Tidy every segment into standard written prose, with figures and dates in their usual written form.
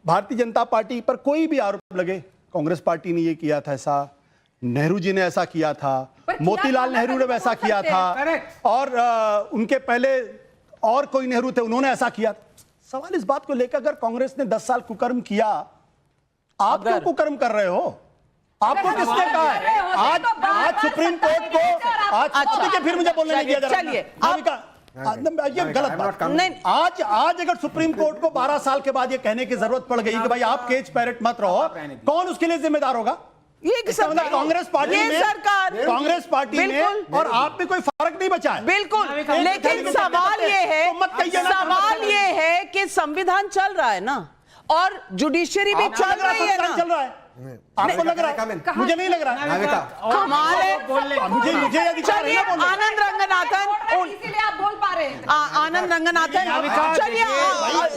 Bharatiya Janata party पर कोई भी आरोप लगे, कांग्रेस पार्टी ने ये किया था ऐसा, नेहरू जी ने ऐसा किया था, मोतीलाल नेहरू ने वैसा किया था, और उनके पहले और कोई नेहरू थे, उन्होंने ऐसा किया। सवाल इस बात को लेकर, अगर कांग्रेस ने 10 साल कुकर्म किया, आप क्यों कुकर्म कर रहे हो? आपको किसने कहा है? आज सुप्रीम कोर्ट को आज फिर मुझे बोलने नहीं दिया जा रहा। ये गलत बात नहीं। आज अगर सुप्रीम कोर्ट को 12 साल के बाद ये कहने की जरूरत पड़ गई कि भाई आप केज पैरेट मत रहो, कौन उसके लिए जिम्मेदार होगा? कांग्रेस पार्टी में और आप में कोई फर्क नहीं बचा है। बिल्कुल, लेकिन सवाल ये है कि संविधान चल रहा है ना, और जुडिशरी भी चल रही है ना। चल रहा है, आपको लग रहा है? मुझे नहीं लग रहा है। कमाल है। मुझे अधिकार है ना बोलने। आनंद रंगनाथन, इसीलिए आप बोल पा रहे हैं। आनंद रंगनाथन, चलिए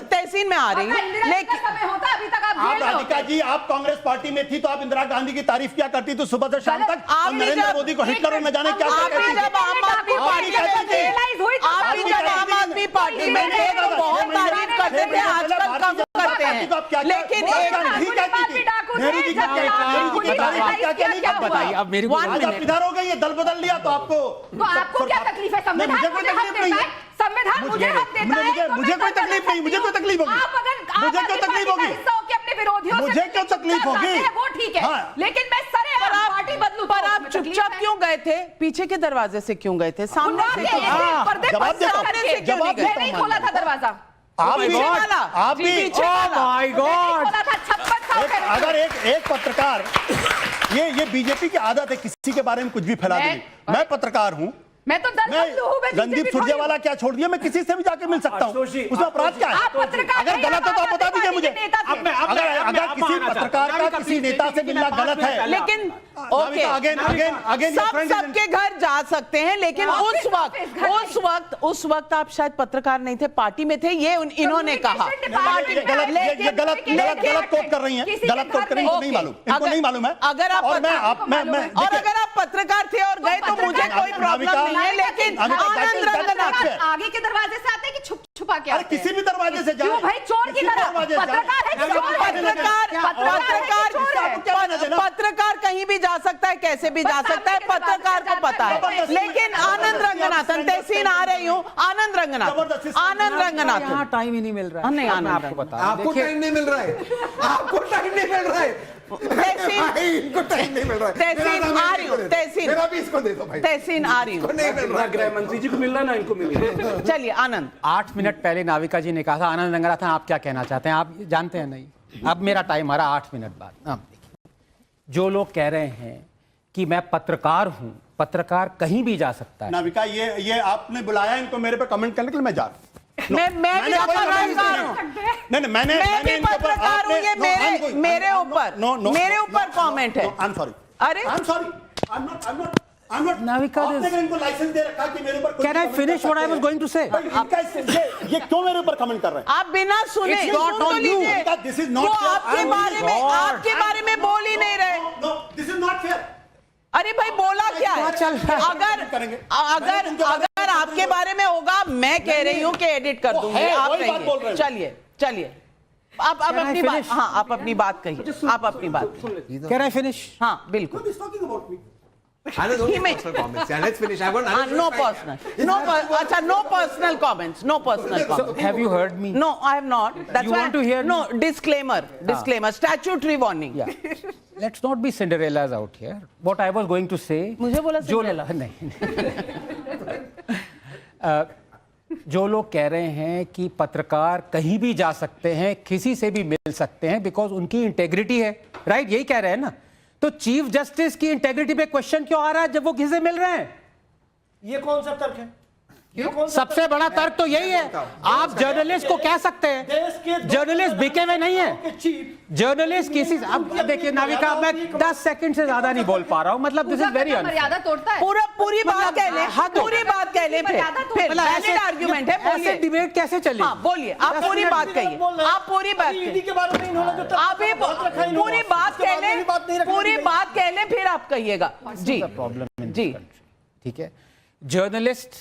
तहसीन में आ रही हूँ, लेकिन समय होता अभी तक आप राधिका जी, आप कांग्रेस पार्टी में थी तो आप इंदिरा गांधी की तारीफ क्या करती थी सुबह से शाम तक? नरेंद्र मोदी को हिटलर और न जाने क्या कहती थी। जब आम आदमी पार्टी में थे तो बहुत तारीफ करते थे, आजकल कम करते हैं। लेकिन बताइए, अब मेरी इधर हो गई, ये दल बदल लिया तो आपको क्या तकलीफ है? संविधान मुझे हक देता है, संविधान मुझे हक देता है। मुझे कोई तकलीफ नहीं, मुझे कोई तकलीफ होगी? मुझे क्यों तकलीफ होगी? अपने विरोधियों मुझे क्यों तकलीफ होगी? वो ठीक है, लेकिन मैं पार्टी बदलूं। पर आप चुपचाप क्यों गए थे? पीछे के दरवाजे से क्यों गए थे? सामने से नहीं खोला था दरवाजा। आप भी माय गॉड, अगर एक पत्रकार, ये बीजेपी की आदत है किसी के बारे में कुछ भी फैला देगी। मैं पत्रकार हूँ, मैं तो रणदीप सुरजेवाला क्या छोड़ दिया, मैं किसी से भी जाके मिल सकता हूँ, उसमें अपराध क्या है? अगर गलत है तो आप बता दीजिए मुझे। अगर किसी पत्रकार का किसी नेता से मिलना गलत है, लेकिन सबके घर जा सकते हैं, लेकिन उस वक्त आप शायद पत्रकार नहीं थे, पार्टी में थे, ये इन्होंने कहा। ये गलत कोट कर रही हैं, गलत कोट कर रही हैं, नहीं मालूम, इनको नहीं मालूम है। अगर आप पत्रकार थे और गए तो मुझे कोई प्रॉब्लम नहीं है, लेकिन आनंद रंगनाथन आगे के दरवाजे से आते हैं कि छुपा के? अरे किसी भी दरवाजे से जाओ भाई, चोर की तरह। पत्रकार कहीं भी जा सकता है, कैसे भी जा सकता है, पत्रकार को पता है। लेकिन आनंद रंगनाथन, तहसीन आ रही हूँ, आनंद रंगनाथन टाइम ही नहीं मिल रहा है। नहीं, आपको बता, आपको टाइम नहीं मिल रहा है, आपको टाइम नहीं मिल रहा है, इनको टाइम नहीं मिल रहा है। तहसीन आ रही हूँ, मेरा भी इसको दे दो भाई। तहसीन आ रही हूँ, नहीं मिल रहा, गृह मंत्री जी को मिल रहा है ना, इनको मिल रहा है। चलिए आनंद। 8 मिनट पहले नाविका जी ने कहा था, आनंद रंगनाथन आप क्या कहना चाहते हैं? आप जानते हैं नहीं, अब मेरा टाइम आ रहा 8 मिनट बाद। जो लोग कह रहे हैं कि मैं पत्रकार हूं, पत्रकार कहीं भी जा सकता है। नाविका, ये आपने बुलाया इनको मेरे पे कमेंट करने के लिए, मैं जा रहा हूं। मैं भी पत्रकार हूं, ये मेरे ऊपर कमेंट है। आई एम सॉरी, अरे नाविका, इनको लाइसेंस दे रखा कि मेरे ऊपर। Can I finish what I was going to say? ये क्यों मेरे ऊपर कमेंट कर रहे हैं? आप बिना सुने दिस इज नॉट आपके बारे में बोल ही नहीं रहे। This is not fair. अरे भाई, बोला क्या है? अगर आपके बारे में होगा, मैं कह रही हूँ कि एडिट कर दूंगी, आप कहिए। चलिए आप अपनी बात, हाँ आप अपनी बात कहिए, आप अपनी बात। Can I finish? हाँ बिल्कुल। Let's finish. I want no personal. No personal comments. No personal comments. Have you heard me? No, I have not. That's You why want to hear no me? disclaimer. Statutory warning. Yeah. Let's not be Cinderellas out here. What I was going to say. मुझे बोला Cinderella. नहीं। जो लोग कह रहे हैं कि पत्रकार कहीं भी जा सकते हैं, किसी से भी मिल सकते हैं, बिकॉज उनकी इंटेग्रिटी है, राइट? यही कह रहे हैं ना? तो चीफ जस्टिस की इंटेग्रिटी पे क्वेश्चन क्यों आ रहा है जब वो किसी से मिल रहे हैं? ये कौन सा तर्क है? सबसे बड़ा तर्क तो यही है। आप जर्नलिस्ट को कह सकते हैं, जर्नलिस्ट बिके हुए नहीं है। जर्नलिस्ट किसी, अब देखिए नाविका, मैं 10 सेकंड से ज्यादा नहीं बोल पा रहा हूं, मतलब दिस इज वेरी मर्यादा तोड़ता है। पूरी बात कह ले, पूरी बात कह ले, फिर वैलिड आर्गुमेंट है, बोलिए। ऐसे डिबेट कैसे चले? हाँ बोलिए, आप पूरी बात कहिए, आप पूरी बात कहिए, आप पूरी बात कह ले, पूरी बात कह ले, फिर आप कहिएगा। जी प्रॉब्लम जी, ठीक है। जर्नलिस्ट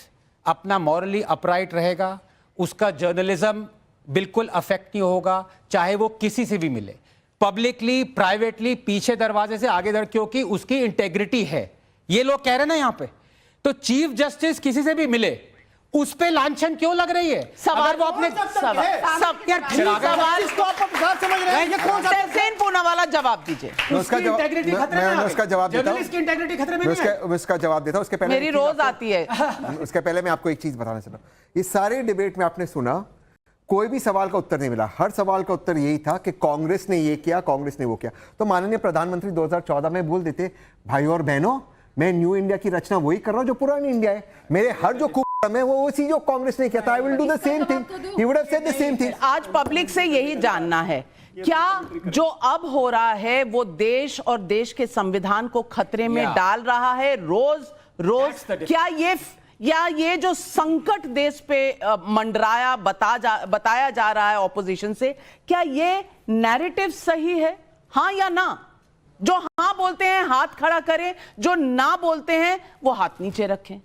अपना मॉरली अपराइट रहेगा, उसका जर्नलिज्म बिल्कुल अफेक्ट नहीं होगा, चाहे वो किसी से भी मिले, पब्लिकली प्राइवेटली, पीछे दरवाजे से आगे क्योंकि उसकी इंटेग्रिटी है। ये लोग कह रहे हैं ना यहां पे, तो चीफ जस्टिस किसी से भी मिले, उस पे लांछन क्यों लग रही है? सवाल वो अपने तहसीन पूनावाला जवाब दीजिए। उसका जवाब देता हूं, उसका जवाब देता हूं। उसके पहले मेरी रोज आती है। उसके पहले मैं आपको एक चीज बताना चाहता हूं। इस सारे डिबेट में आपने सुना, कोई भी सवाल का उत्तर नहीं मिला। हर सवाल का उत्तर यही था कि कांग्रेस ने ये किया, कांग्रेस ने वो किया। तो माननीय प्रधानमंत्री 2014 में बोल देते, भाई और बहनों, मैं न्यू इंडिया की रचना वही कर रहा हूं जो पुरानी इंडिया है। मेरे हर जो है वो उसी जो कांग्रेस ने किया था। I will do the same thing, he would have said the same thing. आज पब्लिक से यही जानना है, क्या जो अब हो रहा है वो देश और देश के संविधान को खतरे में डाल रहा है रोज रोज? क्या ये जो संकट देश पे मंडराया बताया जा रहा है ऑपोजिशन से, क्या ये नैरेटिव सही है, हाँ या ना? जो हाँ बोलते हैं हाथ खड़ा करें, जो ना बोलते हैं वो हाथ नीचे रखें।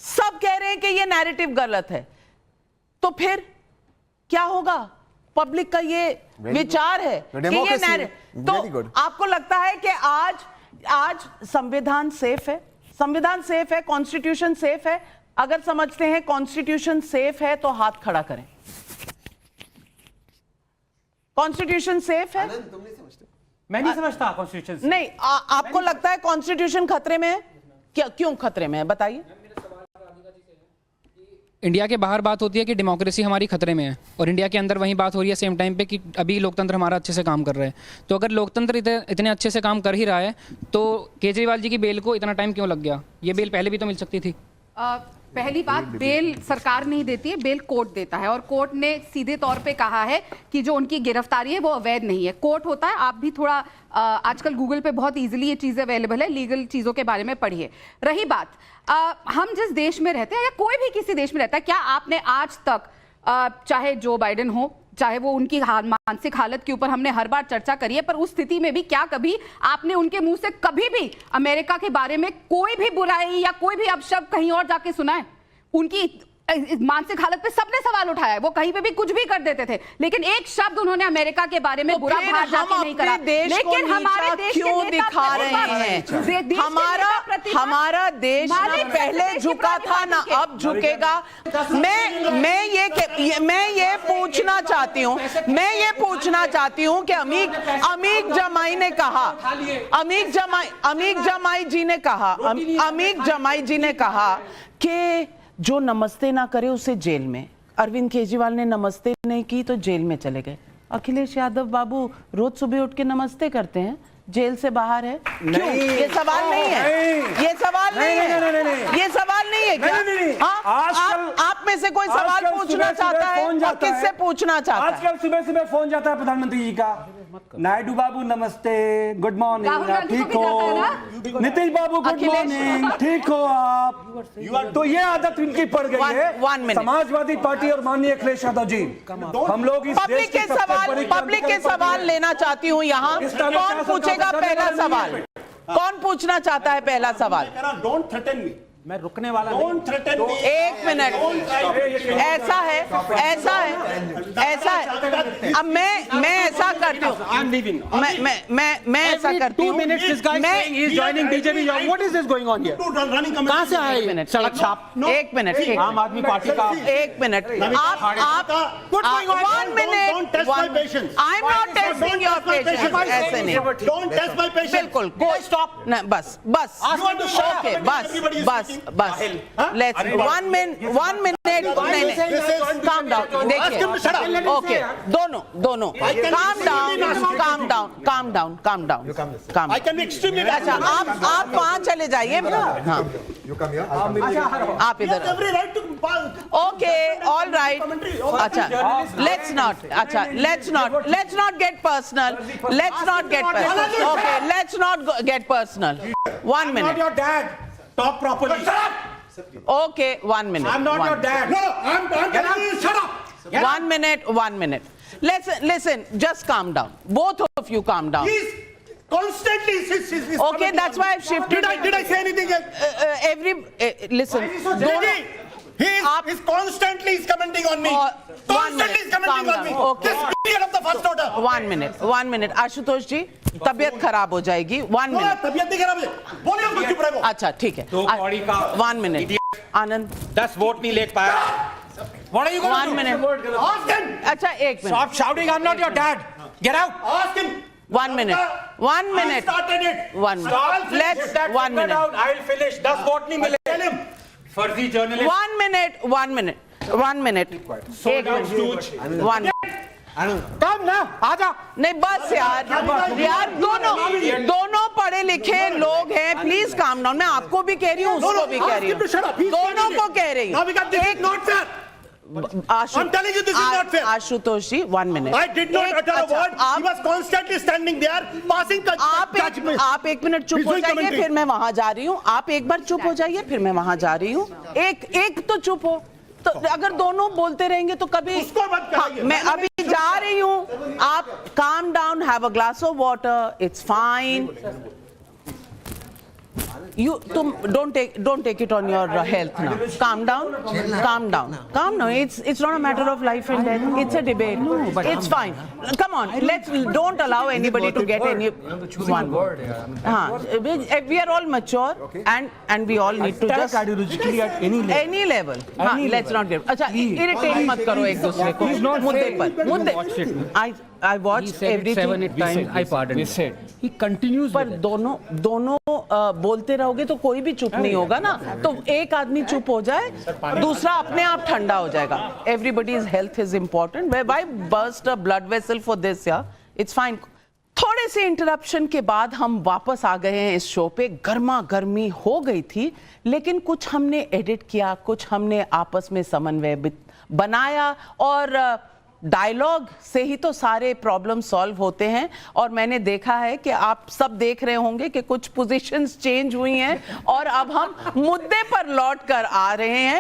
सब कह रहे हैं कि ये नैरेटिव गलत है, तो फिर क्या होगा? पब्लिक का ये विचार है कि ये नैरेटिव, तो आपको लगता है कि आज संविधान सेफ है? संविधान सेफ है, कॉन्स्टिट्यूशन सेफ है? अगर समझते हैं कॉन्स्टिट्यूशन सेफ है तो हाथ खड़ा करें। कॉन्स्टिट्यूशन सेफ है? मैं नहीं समझता कॉन्स्टिट्यूशन नहीं, आपको लगता है कॉन्स्टिट्यूशन खतरे में है? क्या, क्यों खतरे में है, बताइए। इंडिया के बाहर बात होती है कि डेमोक्रेसी हमारी खतरे में है, और इंडिया के अंदर वही बात हो रही है सेम टाइम पे कि अभी लोकतंत्र हमारा अच्छे से काम कर रहा है। तो अगर लोकतंत्र इतने अच्छे से काम कर ही रहा है तो केजरीवाल जी की बेल को इतना टाइम क्यों लग गया? ये बेल पहले भी तो मिल सकती थी। पहली बात, बेल सरकार नहीं देती है, बेल कोर्ट देता है, और कोर्ट ने सीधे तौर पे कहा है कि जो उनकी गिरफ्तारी है वो अवैध नहीं है। कोर्ट होता है, आप भी थोड़ा आजकल गूगल पे बहुत इजीली ये चीज़ें अवेलेबल है, लीगल चीज़ों के बारे में पढ़िए। रही बात, हम जिस देश में रहते हैं या कोई भी किसी देश में रहता है, क्या आपने आज तक चाहे जो बाइडेन हो, चाहे वो उनकी मानसिक हालत के ऊपर हमने हर बार चर्चा करी है, पर उस स्थिति में भी क्या कभी आपने उनके मुंह से कभी भी अमेरिका के बारे में कोई भी बुराई या कोई भी अपशब्द कहीं और जाके सुना है? उनकी मानसिक हालत पे सबने सवाल उठाया है, वो कहीं पे भी कुछ भी कर देते थे, लेकिन एक शब्द उन्होंने अमेरिका के बारे में बुरा बात जाके नहीं करा। लेकिन हमारे देश क्यों दिखा रहे हैं? हमारा देश ना पहले झुका था ना अब झुकेगा। मैं ये पूछना चाहती हूँ कि अमीक जमाई ने कहा, अमीक जमाई जी ने कहा कि जो नमस्ते ना करे उसे जेल में। अरविंद केजरीवाल ने नमस्ते नहीं की तो जेल में चले गए। अखिलेश यादव बाबू रोज सुबह उठ के नमस्ते करते हैं, जेल से बाहर है, क्यों? ये सवाल नहीं है, ये सवाल नहीं है, ये सवाल नहीं है क्या? आप में से कोई सवाल पूछना चाहता है और किससे पूछना चाहता है? आजकल सुबह सुबह फोन जाता है प्रधानमंत्री जी का, नायडू बाबू नमस्ते, गुड मॉर्निंग, आप ठीक हो? नीतीश बाबू गुड मॉर्निंग, ठीक हो आप? तो ये आदत इनकी पड़ गई है, समाजवादी पार्टी और माननीय अखिलेश यादव जी। हम लोग इस पब्लिक के सवाल लेना चाहती हूँ यहाँ। कौन पूछेगा पहला सवाल? कौन पूछना चाहता है पहला सवाल? डोंट थ्रेटन मी, मैं रुकने वाला डोंट थ्रेटन मी। एक मिनट, ऐसा है अब मैं ऐसा करती हूँ, मैं ऐसा करती हूँ। 2 minutes this guy saying he is joining BJP. What is this going on here? कहाँ से आए? एक मिनट, सड़क छाप, एक मिनट, आम आदमी पार्टी का एक मिनट, आप 1 minute, I am not testing your patience, ऐसे नहीं, डोंट टेस्ट माय पेशेंस। बिल्कुल, गो स्टॉप, बस ओके, बस लेट्स 1 minute, calm down, देखिए, ओके, दोनों calm down। I can be extremely अच्छा, आप वहाँ चले जाइए। हाँ, आप इधर, ओके, ऑल राइट। अच्छा, let's not get personal, okay, let's not get personal। 1 minute, your dad. Talk properly. Shut up. okay, 1 minute, I'm not your dad. No, I'm telling you, shut up. 1 minute. Listen, just calm down. Both of you calm down. He's constantly. Okay, that's why I've shifted. Did I say anything else? Listen, आप constantly is commenting on me. Constantly is commenting on me. This idiot of the first order. 1 minute Ashutosh जी, तबीयत खराब हो जाएगी। 1 minute. तबीयत नहीं खराब है, बोलिए कुछ चुप रहो। अच्छा ठीक है। तो बॉडी का 1 मिनट आनंद 10 वोट नहीं ले पाया। What are you going 1 to do? Minute. Ask him. अच्छा 1 minute. Stop shouting, I'm not your dad. Get out. Ask him. 1 minute। 1 I minute। started it. 1 minute। Let's 1 minute। I'll finish. 10 vote नहीं मिले। Tell him. फर्जी journalist. 1 minute। 1 minute। 1 minute। 1 minute। 1 कम ना, आजा। नहीं बस यार दोनों पढ़े लिखे लोग हैं, प्लीज काम डाउन। मैं आपको भी कह रही हूँ, उसको भी कह रही हूँ, दोनों को कह रही Now we got this is not fair. I'm telling you this is not fair. Ashutosh ji 1 minute। I did not utter a word. He was constantly standing there, passing judgment. आप 1 मिनट चुप हो जाइए, फिर मैं वहां जा रही हूँ। आप एक बार चुप हो जाइए, फिर मैं वहां जा रही हूँ। एक तो चुप हो, तो अगर दोनों बोलते रहेंगे तो कभी उसको मत कराइए। मैं अभी जा रही हूँ। आप calm down, have a glass of water, it's fine. तुम don't take it on your health now. Calm down. It's not a matter of life and death. It's a debate. It's fine. Come on, don't allow anybody to get any one word. We are all mature and we all need to just ideologically at any level. Let's not get. अच्छा, irritate मत करो एक दूसरे को मुद्दे पर। I watched everything. 7-8 times I pardoned. We said. He continues. पर दोनों बोलते रहोगे तो कोई भी चुप नहीं होगा ना। तो एक आदमी चुप हो जाए, दूसरा अपने आप ठंडा हो जाएगा। Everybody's health is important. Why burst a blood vessel for this? Yeah, it's fine. थोड़े से इंटरप्शन के बाद हम वापस आ गए हैं इस शो पे। गर्मा गर्मी हो गई थी, लेकिन कुछ हमने एडिट किया, कुछ हमने आपस में समन्वय बनाया, और डायलॉग से ही तो सारे प्रॉब्लम सॉल्व होते हैं। और मैंने देखा है कि आप सब देख रहे होंगे कि कुछ पोजीशंस चेंज हुई हैं और अब हम मुद्दे पर लौट कर आ रहे हैं।